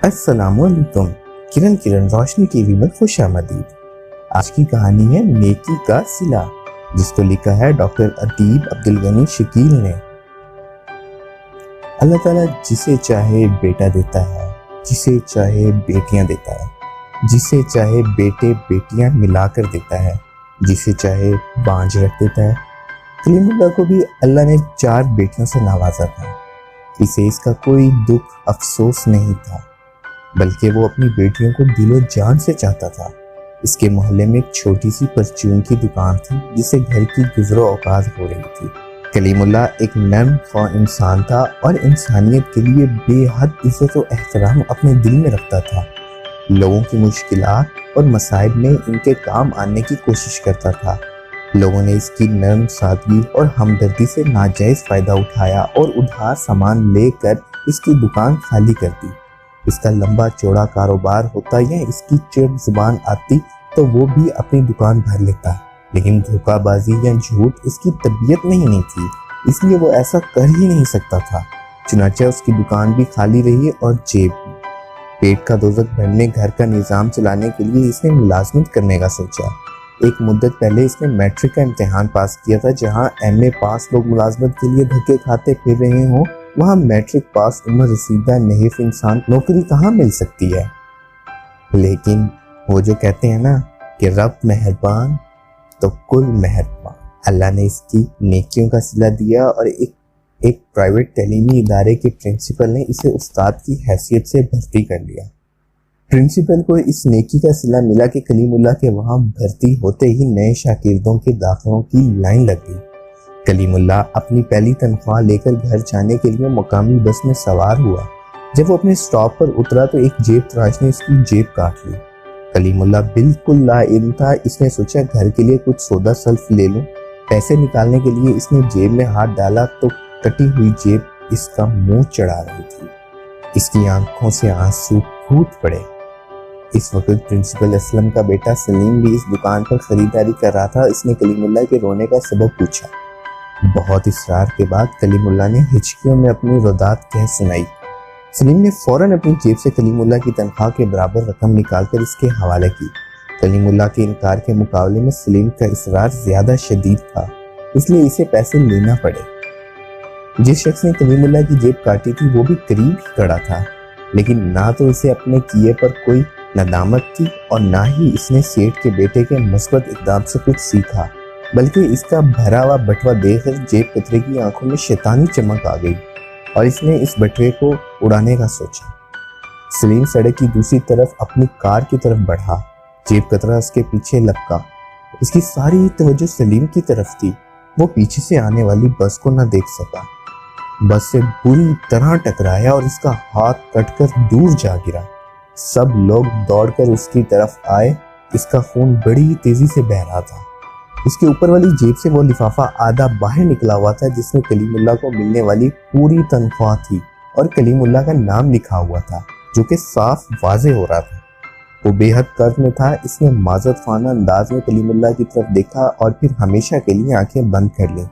السلام علیکم۔ کرن روشنی ٹی وی میں خوش آمدید۔ آج کی کہانی ہے نیکی کا صلہ، جس کو لکھا ہے ڈاکٹر ادیب عبدالغنی شکیل نے۔ اللہ تعالیٰ جسے چاہے بیٹا دیتا ہے، جسے چاہے بیٹیاں دیتا ہے، جسے چاہے بیٹے بیٹیاں ملا کر دیتا ہے، جسے چاہے بانجھ رکھ دیتا ہے۔ کلیم اللہ کو بھی اللہ نے 4 بیٹیوں سے نوازا تھا۔ اسے اس کا کوئی دکھ افسوس نہیں تھا، بلکہ وہ اپنی بیٹیوں کو دل و جان سے چاہتا تھا۔ اس کے محلے میں ایک چھوٹی سی پرچون کی دکان تھی، جسے گھر کی گزر و اوقات ہو رہی تھی۔ کلیم اللہ ایک نرم خواہ انسان تھا اور انسانیت کے لیے بے حد عزت و احترام اپنے دل میں رکھتا تھا۔ لوگوں کی مشکلات اور مصائب میں ان کے کام آنے کی کوشش کرتا تھا۔ لوگوں نے اس کی نرم سادگی اور ہمدردی سے ناجائز فائدہ اٹھایا اور ادھار سامان لے کر اس کی دکان خالی کر دی۔ اس کا لمبا چوڑا کاروبار ہوتا یا اس کی چڑ زبان آتی تو وہ بھی اپنی دکان بھر لیتا، لیکن دھوکہ بازی یا جھوٹ اس کی طبیعت میں ہی نہیں تھی، اس لیے وہ ایسا کر ہی نہیں سکتا تھا۔ چنانچہ اس کی دکان بھی خالی رہی اور جیب بھی۔ پیٹ کا دوزخ بھرنے گھر کا نظام چلانے کے لیے اس نے ملازمت کرنے کا سوچا۔ ایک مدت پہلے اس نے میٹرک کا امتحان پاس کیا تھا۔ جہاں ایم اے پاس لوگ ملازمت کے لیے دھکے کھاتے پھر رہے ہوں، وہاں میٹرک پاس عمر رسیدہ نحیف انسان نوکری کہاں مل سکتی ہے؟ لیکن وہ جو کہتے ہیں نا کہ رب مہربان تو کل مہربان، اللہ نے اس کی نیکیوں کا صلہ دیا اور ایک پرائیویٹ تعلیمی ادارے کے پرنسپل نے اسے استاد کی حیثیت سے بھرتی کر لیا۔ پرنسپل کو اس نیکی کا صلہ ملا کہ کلیم اللہ کے وہاں بھرتی ہوتے ہی نئے شاگردوں کے داخلوں کی لائن لگ گئی۔ کلیم اللہ اپنی پہلی تنخواہ لے کر گھر جانے کے لیے مقامی بس میں سوار ہوا۔ جب وہ اپنے سٹاپ پر اترا تو ایک جیب تراش نے اس کی جیب کاٹ لی۔ کلیم اللہ بالکل لا علم تھا۔ اس نے سوچا گھر کے لیے کچھ سودا سلف لے لوں۔ پیسے نکالنے کے لیے اس نے جیب میں ہاتھ ڈالا تو کٹی ہوئی جیب اس کا منہ چڑھا رہی تھی۔ اس کی آنکھوں سے آنسو پھوٹ پڑے۔ اس وقت پرنسپل اسلم کا بیٹا سلیم بھی اس دکان پر خریداری کر رہا تھا۔ اس نے کلیم اللہ کے رونے کا سبب پوچھا۔ بہت اصرار کے بعد کلیم اللہ نے ہچکیوں میں اپنی ردات کہہ سنائی۔ سلیم نے فوراً اپنی جیب سے کلیم اللہ کی تنخواہ کے برابر رقم نکال کر اس کے حوالے کی۔ کلیم اللہ کے انکار کے مقابلے میں سلیم کا اصرار زیادہ شدید تھا، اس لیے اسے پیسے لینا پڑے۔ جس شخص نے کلیم اللہ کی جیب کاٹی تھی وہ بھی قریب ہی کھڑا تھا، لیکن نہ تو اسے اپنے کیے پر کوئی ندامت تھی اور نہ ہی اس نے سیٹھ کے بیٹے کے مثبت اقدام سے کچھ سیکھا، بلکہ اس کا بھرا ہوا بٹوا دیکھ کر جیب کترے کی آنکھوں میں شیطانی چمک آ گئی اور اس نے اس بٹوے کو اڑانے کا سوچا۔ سلیم سڑک کی دوسری طرف اپنی کار کی طرف بڑھا۔ جیب کترا اس کے پیچھے لپکا۔ اس کی ساری توجہ سلیم کی طرف تھی۔ وہ پیچھے سے آنے والی بس کو نہ دیکھ سکا۔ بس سے بری طرح ٹکرایا اور اس کا ہاتھ کٹ کر دور جا گرا۔ سب لوگ دوڑ کر اس کی طرف آئے۔ اس کا خون بڑی تیزی سے بہہ رہا تھا۔ اس کے اوپر والی جیب سے وہ لفافہ آدھا باہر نکلا ہوا تھا جس میں کلیم اللہ کو ملنے والی پوری تنخواہ تھی اور کلیم اللہ کا نام لکھا ہوا تھا، جو کہ صاف واضح ہو رہا تھا۔ وہ بے حد قرض میں تھا۔ اس نے معذرت خانہ انداز میں کلیم اللہ کی طرف دیکھا اور پھر ہمیشہ کے لیے آنکھیں بند کر لیں۔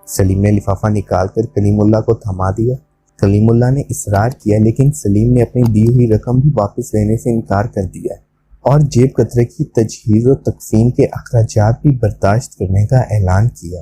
سلیم نے لفافہ نکال کر کلیم اللہ کو تھما دیا۔ کلیم اللہ نے اصرار کیا، لیکن سلیم نے اپنی دی ہوئی رقم بھی واپس لینے سے انکار کر دیا اور جیب کترے کی تجہیز و تقسیم کے اخراجات بھی برداشت کرنے کا اعلان کیا۔